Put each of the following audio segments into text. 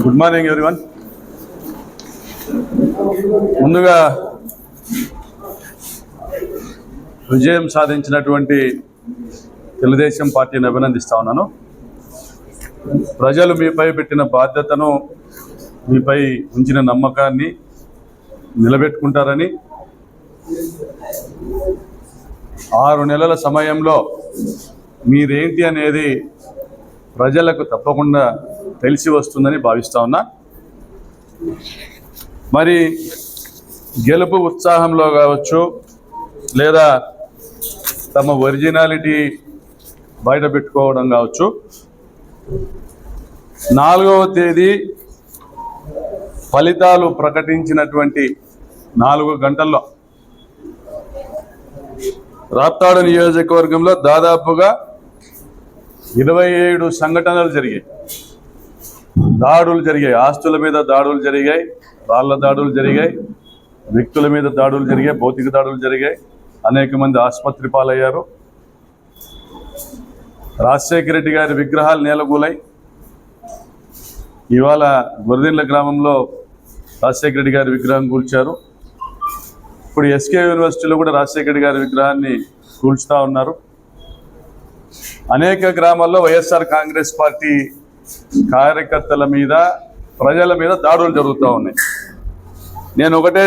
Good morning everyone. ముందుగా విజయం సాధించినటువంటి తెలుగుదేశం పార్టీని అభినందిస్తా ఉన్నాను. ప్రజలు మీపై పెట్టిన బాధ్యతను, మీపై ఉంచిన నమ్మకాన్ని నిలబెట్టుకుంటారని 6 నెలల సమయంలో మీరేంటి అనేది ప్రజలకు తప్పకుండా తెలిసి వస్తుందని భావిస్తా ఉన్నా. మరి గెలుపు ఉత్సాహంలో కావచ్చు, లేదా తమ ఒరిజినాలిటీ బయట పెట్టుకోవడం కావచ్చు, 4వ తేదీ ఫలితాలు ప్రకటించినటువంటి 4 గంటల్లో రాప్తాడు నియోజకవర్గంలో దాదాపుగా 27 సంఘటనలు జరిగాయి. దాడులు జరిగాయి, ఆస్తుల మీద దాడులు జరిగాయి, రాళ్ల దాడులు జరిగాయి, వ్యక్తుల మీద దాడులు జరిగాయి, భౌతిక దాడులు జరిగాయి. అనేక మంది ఆసుపత్రి పాలయ్యారు. రాజశేఖర రెడ్డి గారి విగ్రహాలు నేలగూలై. ఇవాళ గొర్రెల గ్రామంలో రాజశేఖర రెడ్డి గారి విగ్రహం కూల్చారు. ఇప్పుడు ఎస్కే యూనివర్సిటీలో కూడా రాజశేఖర రెడ్డి గారి విగ్రహాన్ని కూల్చుతూ ఉన్నారు. అనేక గ్రామాల్లో వైఎస్ఆర్ కాంగ్రెస్ పార్టీ కార్యకర్తల మీద, ప్రజల మీద దాడులు జరుగుతూ ఉన్నాయి. నేను ఒకటే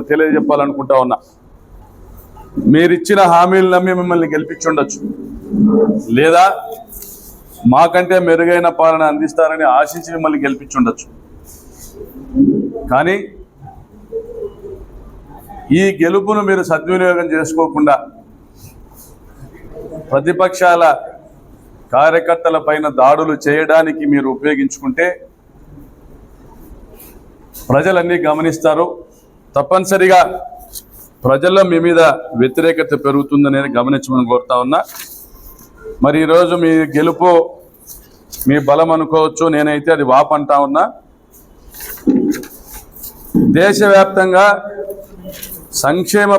తెలియజెప్పాలనుకుంటా ఉన్నా. మీరిచ్చిన హామీలు నమ్మి మిమ్మల్ని గెలిపించుండొచ్చు, లేదా మాకంటే మెరుగైన పాలన అందిస్తారని ఆశించి మిమ్మల్ని గెలిపించుండొచ్చు. కానీ ఈ గెలుపును మీరు సద్వినియోగం చేసుకోకుండా ప్రతిపక్షాల కార్యకర్తల పైన దాడులు చేయడానికి మీరు ఉపయోగించుకుంటే ప్రజలన్నీ గమనిస్తారు. తప్పనిసరిగా ప్రజల్లో మీ మీద వ్యతిరేకత పెరుగుతుందనేది గమనించమని కోరుతా ఉన్నా. మరి ఈరోజు మీ గెలుపు మీ బలం అనుకోవచ్చు, నేనైతే అది వాపంటా ఉన్నా. దేశవ్యాప్తంగా సంక్షేమ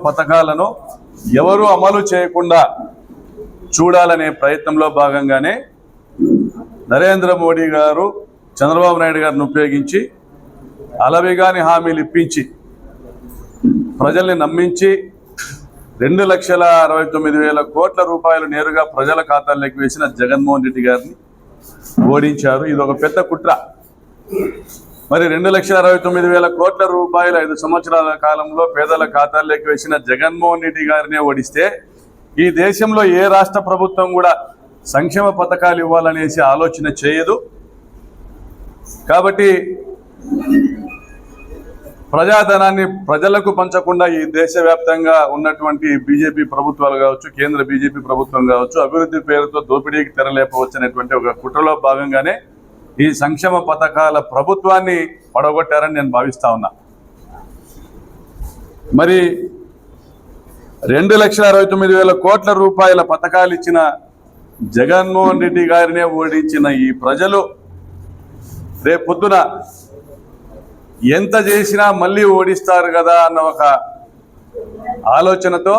పథకాలను ఎవరు అమలు చేయకుండా చూడాలనే ప్రయత్నంలో భాగంగానే నరేంద్ర మోడీ గారు చంద్రబాబు నాయుడు గారిని ఉపయోగించి అలవిగాని హామీలు ఇప్పించి ప్రజల్ని నమ్మించి 2,69,000 కోట్ల రూపాయలు నేరుగా ప్రజల ఖాతాల్లోకి వేసిన జగన్మోహన్ రెడ్డి గారిని ఓడించారు. ఇది ఒక పెద్ద కుట్ర. మరి 2,69,000 కోట్ల రూపాయలు 5 సంవత్సరాల కాలంలో పేదల ఖాతాల్లోకి వేసిన జగన్మోహన్ రెడ్డి గారినే ఓడిస్తే ఈ దేశంలో ఏ రాష్ట్ర ప్రభుత్వం కూడా సంక్షేమ పథకాలు ఇవ్వాలనేసి ఆలోచన చేయదు. కాబట్టి ప్రజాధనాన్ని ప్రజలకు పంచకుండా ఈ దేశవ్యాప్తంగా ఉన్నటువంటి బీజేపీ ప్రభుత్వాలు కావచ్చు, కేంద్ర బీజేపీ ప్రభుత్వం కావచ్చు, అభివృద్ధి పేరుతో దోపిడీకి తెరలేపవచ్చనేటువంటి ఒక కుట్రలో భాగంగానే ఈ సంక్షేమ పథకాల ప్రభుత్వాన్ని పడగొట్టారని నేను భావిస్తా ఉన్నా. మరి 2,69,000 కోట్ల రూపాయల పథకాలు ఇచ్చిన జగన్మోహన్ రెడ్డి గారినే ఓడించిన ఈ ప్రజలు రేపొద్దున ఎంత చేసినా మళ్ళీ ఓడిస్తారు కదా అన్న ఒక ఆలోచనతో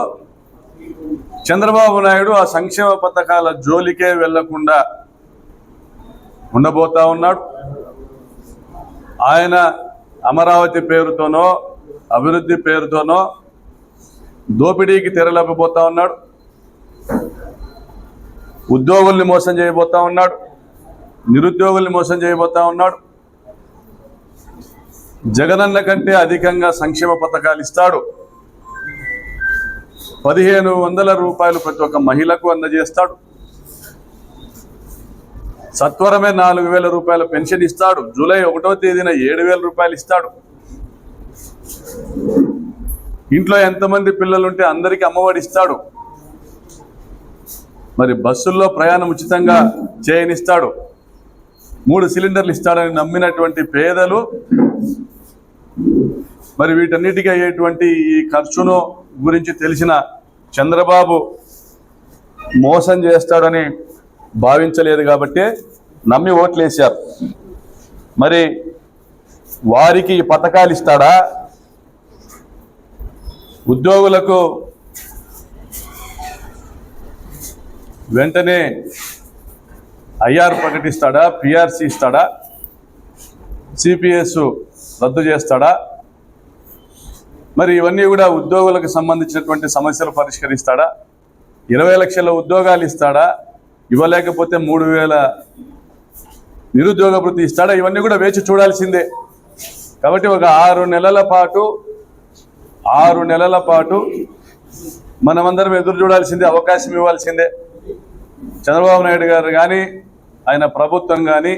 చంద్రబాబు నాయుడు ఆ సంక్షేమ పథకాల జోలికే వెళ్లకుండా ఉండబోతా ఉన్నాడు. ఆయన అమరావతి పేరుతోనో, అభివృద్ధి పేరుతోనో దోపిడీకి తెరలేకపోతా ఉన్నాడు. ఉద్యోగుల్ని మోసం చేయబోతా ఉన్నాడు, నిరుద్యోగుల్ని మోసం చేయబోతా ఉన్నాడు. జగనన్న కంటే అధికంగా సంక్షేమ పథకాలు ఇస్తాడు. 1,500 రూపాయలు ప్రతి ఒక్క మహిళకు అందజేస్తాడు. సత్వరమే 4,000 రూపాయల పెన్షన్ ఇస్తాడు. జూలై 1వ తేదీన 7,000 రూపాయలు ఇస్తాడు. ఇంట్లో ఎంతమంది పిల్లలుంటే అందరికీ అమ్మఒడి ఇస్తాడు. మరి బస్సుల్లో ప్రయాణం ఉచితంగా చేయనిస్తాడు. 3 సిలిండర్లు ఇస్తాడని నమ్మినటువంటి పేదలు మరి వీటన్నిటికీ అయ్యేటువంటి ఈ ఖర్చును గురించి తెలిసిన చంద్రబాబు మోసం చేస్తాడని భావించలేదు కాబట్టి నమ్మి ఓట్లేశారు. మరి వారికి ఈ పథకాలు ఇస్తాడా? ఉద్యోగులకు వెంటనే ఐఆర్ ప్రకటిస్తాడా, పిఆర్సీ ఇస్తాడా, సిపిఎస్ రద్దు చేస్తాడా, మరి ఇవన్నీ కూడా ఉద్యోగులకు సంబంధించినటువంటి సమస్యలు పరిష్కరిస్తాడా, 20 లక్షల ఉద్యోగాలు ఇస్తాడా, ఇవ్వలేకపోతే 3000 నిరుద్యోగ భృతి ఇస్తాడా, ఇవన్నీ కూడా వేచి చూడాల్సిందే. కాబట్టి ఒక 6 నెలల పాటు మనమందరం ఎదురు చూడాల్సిందే, అవకాశం ఇవ్వాల్సిందే. చంద్రబాబు నాయుడు గారు కానీ ఆయన ప్రభుత్వం కానీ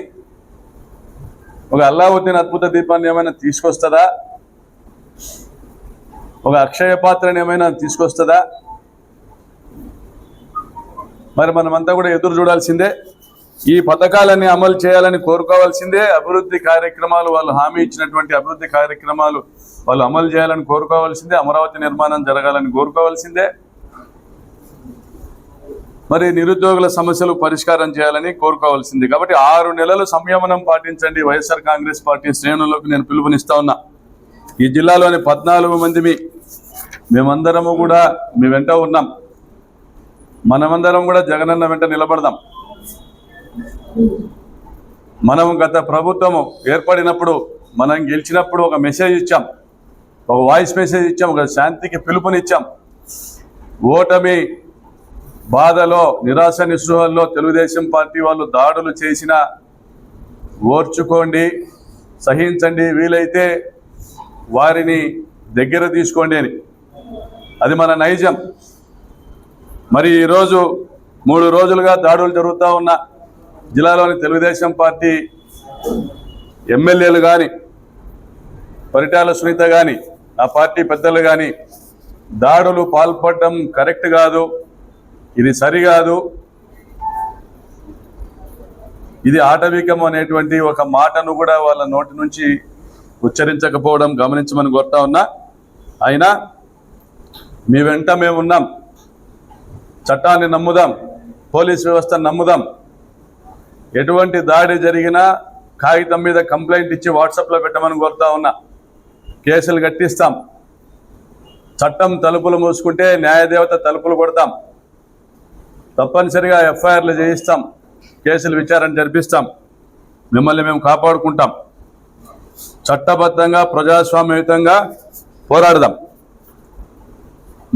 ఒక అల్లావుద్దీన్ అద్భుత దీపాన్ని ఏమైనా తీసుకొస్తుందా, ఒక అక్షయ పాత్రని ఏమైనా తీసుకొస్తుందా? మరి మనమంతా కూడా ఎదురు చూడాల్సిందే. ఈ పథకాలన్నీ అమలు చేయాలని కోరుకోవాల్సిందే. అభివృద్ధి కార్యక్రమాలు వాళ్ళు హామీ ఇచ్చినటువంటి అభివృద్ధి కార్యక్రమాలు వాళ్ళు అమలు చేయాలని కోరుకోవాల్సిందే. అమరావతి నిర్మాణం జరగాలని కోరుకోవాల్సిందే. మరి నిరుద్యోగుల సమస్యలు పరిష్కారం చేయాలని కోరుకోవాల్సింది. కాబట్టి 6 నెలలు సంయమనం పాటించండి. వైఎస్ఆర్ కాంగ్రెస్ పార్టీ శ్రేణులకు నేను పిలుపునిస్తా ఉన్నా. ఈ జిల్లాలోని 14 మంది మేమందరము కూడా మీ వెంట ఉన్నాం. మనమందరం కూడా జగనన్న వెంట నిలబడదాం. మనం గత ప్రభుత్వము ఏర్పడినప్పుడు మనం గెలిచినప్పుడు ఒక మెసేజ్ ఇచ్చాం, ఒక వాయిస్ మెసేజ్ ఇచ్చాం, ఒక శాంతికి పిలుపునిచ్చాం. ఓటమి బాధలో నిరాశ నిస్పృహల్లో తెలుగుదేశం పార్టీ వాళ్ళు దాడులు చేసినా ఓర్చుకోండి, సహించండి, వీలైతే వారిని దగ్గర తీసుకోండి అని. అది మన నైజం. మరి ఈరోజు 3 రోజులుగా దాడులు జరుగుతూ ఉన్న జిల్లాలోని తెలుగుదేశం పార్టీ ఎమ్మెల్యేలు కానీ, పరిటాల సునీత కానీ, ఆ పార్టీ పెద్దలు కానీ దాడులు పాల్పడడం కరెక్ట్ కాదు, ఇది సరికాదు, ఇది ఆటవికం అనేటువంటి ఒక మాటను కూడా వాళ్ళ నోటి నుంచి ఉచ్చరించకపోవడం గమనించమని కోరుతా ఉన్నా. అయినా మీ వెంట మేమున్నాం. చట్టాన్ని నమ్ముదాం, పోలీస్ వ్యవస్థను నమ్ముదాం. ఎటువంటి దాడి జరిగినా కాగితం మీద కంప్లైంట్ ఇచ్చి వాట్సాప్లో పెట్టమని కోరుతా ఉన్నా. కేసులు కట్టిస్తాం. చట్టం తలుపులు మూసుకుంటే న్యాయదేవత తలుపులు కొడతాం. తప్పనిసరిగా ఎఫ్ఐఆర్లు చేయిస్తాం, కేసులు విచారణ జరిపిస్తాం. మిమ్మల్ని మేము కాపాడుకుంటాం. చట్టబద్ధంగా ప్రజాస్వామ్యయుతంగా పోరాడదాం.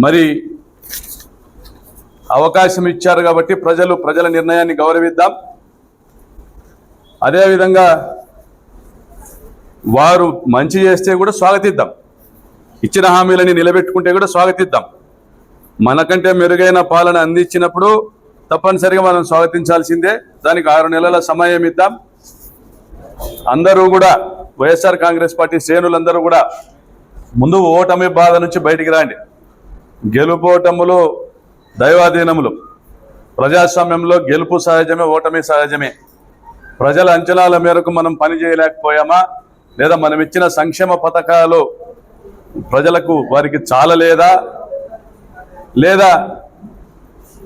మరి అవకాశం ఇచ్చారు కాబట్టి ప్రజల నిర్ణయాన్ని గౌరవిద్దాం. అదేవిధంగా వారు మంచి చేస్తే కూడా స్వాగతిద్దాం, ఇచ్చిన హామీలని నిలబెట్టుకుంటే కూడా స్వాగతిద్దాం. మనకంటే మెరుగైన పాలన అందించినప్పుడు తప్పనిసరిగా మనం స్వాగతించాల్సిందే. దానికి 6 నెలల సమయం ఇద్దాం. అందరూ కూడా వైఎస్ఆర్ కాంగ్రెస్ పార్టీ శ్రేణులందరూ కూడా ముందు ఓటమి బాధ నుంచి బయటికి రాండి. గెలుపోటములు దైవాధీనములు. ప్రజాస్వామ్యంలో గెలుపు సహజమే, ఓటమి సహజమే. ప్రజల అంచనాల మేరకు మనం పని చేయలేకపోయామా, లేదా మనం ఇచ్చిన సంక్షేమ పథకాలు ప్రజలకు వారికి చాలలేదా, లేదా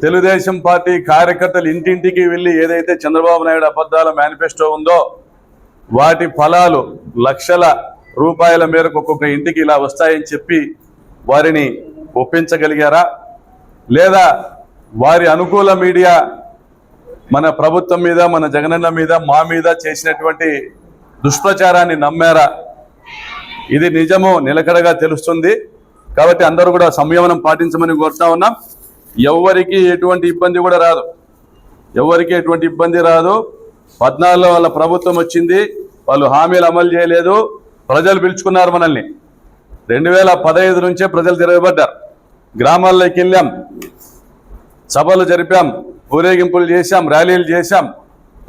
తెలుగుదేశం పార్టీ కార్యకర్తలు ఇంటింటికి వెళ్ళి ఏదైతే చంద్రబాబు నాయుడు అబద్ధాల మేనిఫెస్టో ఉందో వాటి ఫలాలు లక్షల రూపాయల మేరకు ఒక్కొక్క ఇంటికి ఇలా వస్తాయని చెప్పి వారిని ఒప్పించగలిగారా, లేదా వారి అనుకూల మీడియా మన ప్రభుత్వం మీద, మన జగనన్న మీద, మా మీద చేసినటువంటి దుష్ప్రచారాన్ని నమ్మారా? ఇది నిజము నిలకడగా తెలుస్తుంది. కాబట్టి అందరూ కూడా సంయమనం పాటించమని కోరుతా ఉన్నాం. ఎవరికి ఎటువంటి ఇబ్బంది కూడా రాదు, ఎవరికి ఎటువంటి ఇబ్బంది రాదు. 14లో వాళ్ళ ప్రభుత్వం వచ్చింది, వాళ్ళు హామీలు అమలు చేయలేదు, ప్రజలు పిలుచుకున్నారు మనల్ని. 2015 నుంచే ప్రజలు తిరగబడ్డారు. గ్రామాల్లోకి వెళ్ళాం, సభలు జరిపాం, ఊరేగింపులు చేశాం, ర్యాలీలు చేశాం.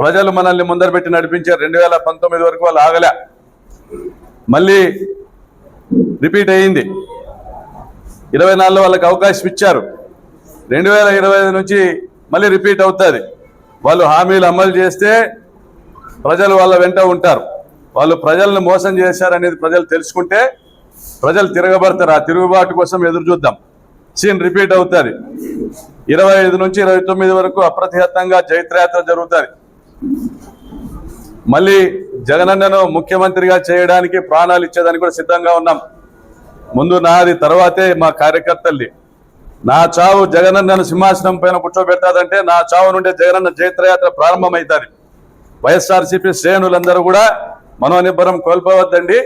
ప్రజలు మనల్ని ముందర పెట్టి నడిపించారు. 2019 వరకు వాళ్ళు ఆగలే. మళ్ళీ రిపీట్ అయ్యింది. 24లో వాళ్ళకి అవకాశం ఇచ్చారు. 2025 నుంచి మళ్ళీ రిపీట్ అవుతుంది. వాళ్ళు హామీలు అమలు చేస్తే ప్రజలు వాళ్ళ వెంట ఉంటారు. వాళ్ళు ప్రజలను మోసం చేశారనేది ప్రజలు తెలుసుకుంటే ప్రజలు తిరగబడతారు. ఆ తిరుగుబాటు కోసం ఎదురు చూద్దాం. సీన్ రిపీట్ అవుతుంది. 25 నుంచి 29 వరకు అప్రతిహతంగా జైత్రయాత్ర జరుగుతుంది. మళ్ళీ జగనన్నను ముఖ్యమంత్రిగా చేయడానికి ప్రాణాలు ఇచ్చేదానికి కూడా సిద్ధంగా ఉన్నాం. ముందు నాది, తర్వాతే మా కార్యకర్తల్ని. నా చావు జగనన్నను సింహాసనం పైన కూర్చోబెట్టాదంటే నా చావు నుండి జగనన్న జైత్రయాత్ర ప్రారంభమవుతుంది. వైఎస్ఆర్సీపీ శ్రేణులందరూ కూడా మనోనిబ్బరం కోల్పోవద్దండి.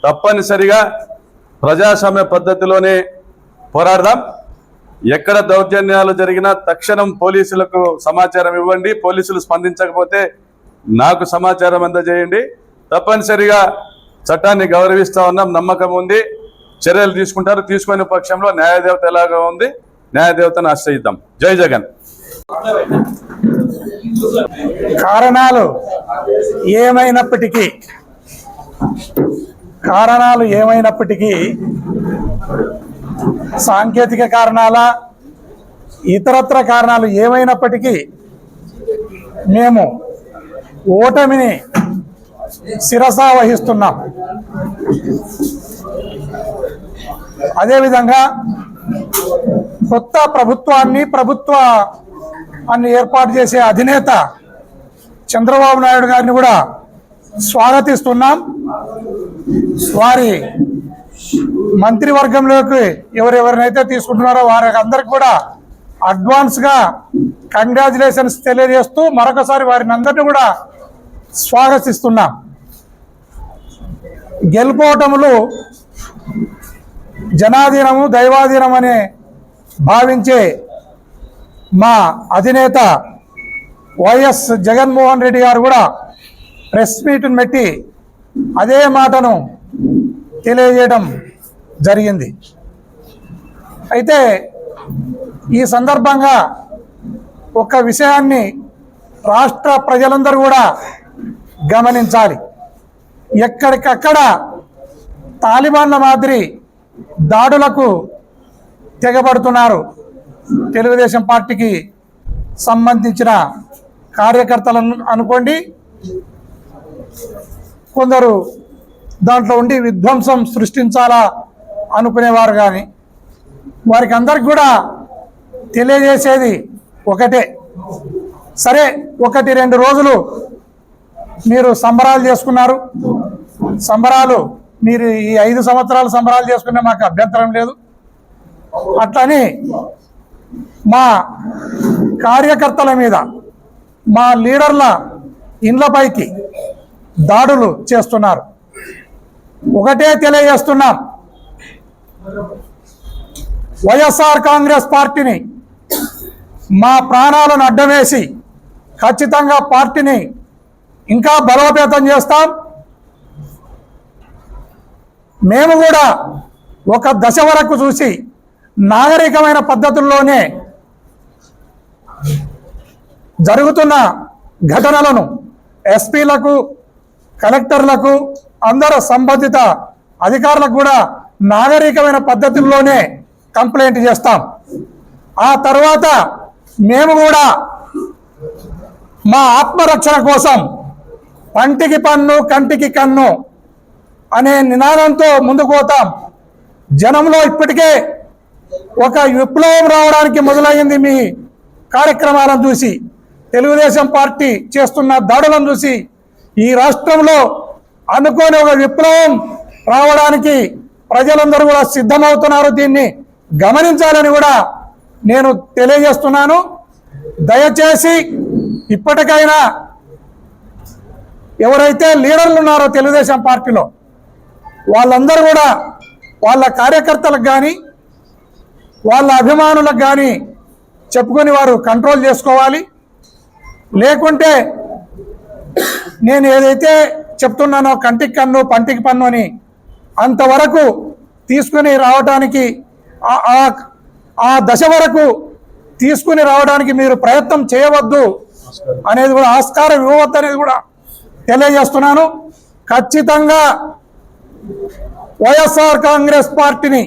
తప్పనిసరిగా ప్రజాస్వామ్య పద్ధతిలోనే పోరాడదాం. ఎక్కడ దౌర్జన్యాలు జరిగినా తక్షణం పోలీసులకు సమాచారం ఇవ్వండి. పోలీసులు స్పందించకపోతే నాకు సమాచారం అందజేయండి. తప్పనిసరిగా చట్టాన్ని గౌరవిస్తా ఉన్నాం, నమ్మకం ఉంది, చర్యలు తీసుకుంటారు. తీసుకునే పక్షంలో న్యాయదేవత ఎలాగా ఉంది, న్యాయదేవతను ఆశ్రయిద్దాం. జై జగన్. కారణాలు ఏమైనప్పటికీ సాంకేతిక కారణాల ఇతరత్ర కారణాలు ఏమైనప్పటికీ మేము ఓటమిని శిరసా వహిస్తున్నాం. అదేవిధంగా కొత్త ప్రభుత్వాన్ని ఏర్పాటు చేసే అధినేత చంద్రబాబు నాయుడు గారిని కూడా స్వాగతిస్తున్నాం. వారి మంత్రివర్గంలోకి ఎవరెవరినైతే తీసుకుంటున్నారో వారికి అందరికి కూడా అడ్వాన్స్గా కంగ్రాచులేషన్స్ తెలియజేస్తూ మరొకసారి వారిని అందరినీ కూడా స్వాగతిస్తున్నాం. గెలుపోటములు జనాధీనము దైవాధీనం అని భావించే మా అధినేత వైఎస్ జగన్మోహన్ రెడ్డి గారు కూడా ప్రెస్ మీట్ని పెట్టి అదే మాటను తెలియజేయడం జరిగింది. అయితే ఈ సందర్భంగా ఒక విషయాన్ని రాష్ట్ర ప్రజలందరూ కూడా గమనించాలి. ఎక్కడికక్కడ తాలిబాన్ల మాదిరి దాడులకు తెగబడుతున్నారు. తెలుగుదేశం పార్టీకి సంబంధించిన కార్యకర్తలను అనుకోండి, కొందరు దాంట్లో ఉండి విధ్వంసం సృష్టించాలా అనుకునేవారు. కానీ వారికి అందరికి కూడా తెలియజేసేది ఒకటే, సరే 1-2 రోజులు మీరు సంబరాలు చేసుకున్నారు, మీరు ఈ 5 సంవత్సరాలు సంబరాలు చేసుకునే మాకు అభ్యంతరం లేదు. అట్లని మా కార్యకర్తల మీద, మా లీడర్ల ఇండ్లపైకి దాడులు చేస్తున్నారు. ఒకటే తెలియజేస్తున్నాం, వైఎస్ఆర్ కాంగ్రెస్ పార్టీని మా ప్రాణాలను అడ్డవేసి ఖచ్చితంగా పార్టీని ఇంకా బలోపేతం చేస్తాం. మేము కూడా ఒక దశ వరకు చూసి నాగరికమైన పద్ధతుల్లోనే జరుగుతున్న ఘటనలను ఎస్పీలకు, కలెక్టర్లకు, అందరూ సంబంధిత అధికారులకు కూడా నాగరికమైన పద్ధతుల్లోనే కంప్లైంట్ చేస్తాం. ఆ తర్వాత మేము కూడా మా ఆత్మరక్షణ కోసం పంటికి పన్ను కంటికి కన్ను అనే నినాదంతో ముందుకు పోతాం. జనంలో ఇప్పటికే ఒక విప్లవం రావడానికి మొదలైంది. మీ కార్యక్రమాలను చూసి, తెలుగుదేశం పార్టీ చేస్తున్న దాడులను చూసి ఈ రాష్ట్రంలో అనుకోని ఒక విప్లవం రావడానికి ప్రజలందరూ కూడా సిద్ధమవుతున్నారు. దీన్ని గమనించాలని కూడా నేను తెలియజేస్తున్నాను. దయచేసి ఇప్పటికైనా ఎవరైతే లీడర్లు ఉన్నారో తెలుగుదేశం పార్టీలో వాళ్ళందరూ కూడా వాళ్ళ కార్యకర్తలకు కానీ వాళ్ళ అభిమానులకు కానీ చెప్పుకొని వారు కంట్రోల్ చేసుకోవాలి. లేకుంటే నేను ఏదైతే చెప్తున్నానో కంటికి కన్ను పంటికి పన్ను అని అంతవరకు తీసుకుని రావడానికి, ఆ దశ వరకు తీసుకుని రావడానికి మీరు ప్రయత్నం చేయవద్దు అనేది కూడా, ఆస్కారం ఇవ్వవద్దు అనేది కూడా తెలియజేస్తున్నాను. ఖచ్చితంగా వైఎస్ఆర్ కాంగ్రెస్ పార్టీని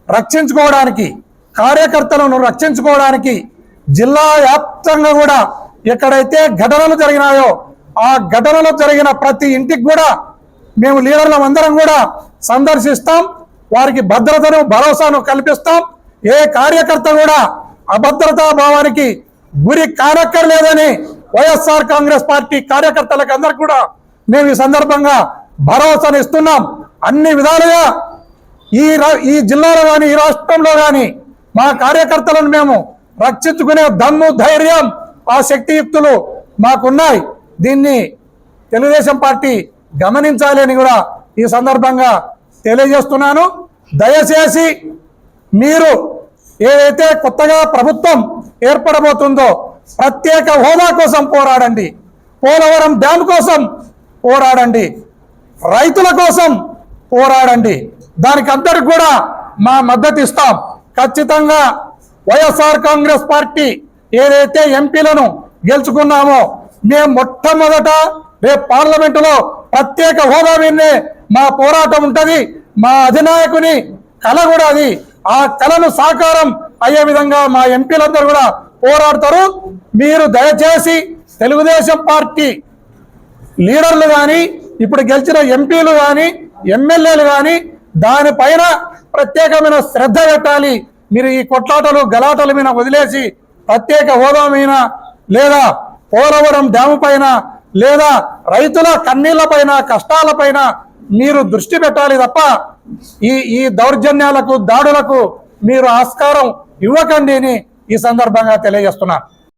రక్షించుకోవడానికి, కార్యకర్తలను రక్షించుకోవడానికి జిల్లా వ్యాప్తంగా కూడా ఎక్కడైతే ఘటనలు జరిగినాయో ఆ ఘటనలు జరిగిన ప్రతి ఇంటికి కూడా మేము లీడర్లం అందరం కూడా సందర్శిస్తాం. వారికి భద్రతను, భరోసాను కల్పిస్తాం. ఏ కార్యకర్త కూడా అభద్రతా భావానికి గురి కానక్కర్లేదని వైఎస్ఆర్ కాంగ్రెస్ పార్టీ కార్యకర్తలకు అందరికి కూడా మేము ఈ సందర్భంగా భరోసాను ఇస్తున్నాం. అన్ని విధాలుగా ఈ జిల్లాలో కానీ ఈ రాష్ట్రంలో కానీ మా కార్యకర్తలను మేము రక్షించుకునే దమ్ము, ధైర్యం, ఆ శక్తియుక్తులు మాకున్నాయి. దీన్ని తెలుగుదేశం పార్టీ గమనించాలి అని కూడా ఈ సందర్భంగా తెలియజేస్తున్నాను. దయచేసి మీరు ఏదైతే కొత్తగా ప్రభుత్వం ఏర్పడబోతుందో ప్రత్యేక హోదా కోసం పోరాడండి, పోలవరం డ్యామ్ కోసం పోరాడండి, రైతుల కోసం పోరాడండి. దానికి అందరికి కూడా మా మద్దతు ఇస్తాం. ఖచ్చితంగా వైఎస్ఆర్ కాంగ్రెస్ పార్టీ ఏదైతే ఎంపీలను గెలుచుకున్నామో మేము మొట్టమొదట రేపు పార్లమెంటులో ప్రత్యేక హోదా మీదనే మా పోరాటం ఉంటుంది. మా అధినాయకుని కళ కూడా అది. ఆ కళను సాకారం అయ్యే విధంగా మా ఎంపీలందరూ కూడా పోరాడతారు. మీరు దయచేసి తెలుగుదేశం పార్టీ లీడర్లు కానీ, ఇప్పుడు గెలిచిన ఎంపీలు కానీ, ఎమ్మెల్యేలు కానీ దానిపైన ప్రత్యేకమైన శ్రద్ధ పెట్టాలి. మీరు ఈ కొట్లాటలు గలాటల మీద వదిలేసి ప్రత్యేక హోదా మీద లేదా పోలవరం డ్యాము పైన లేదా రైతుల కన్నీళ్ల పైన, కష్టాల పైన మీరు దృష్టి పెట్టాలి తప్ప ఈ దౌర్జన్యాలకు, దాడులకు మీరు ఆస్కారం ఇవ్వకండి అని ఈ సందర్భంగా తెలియజేస్తున్నా.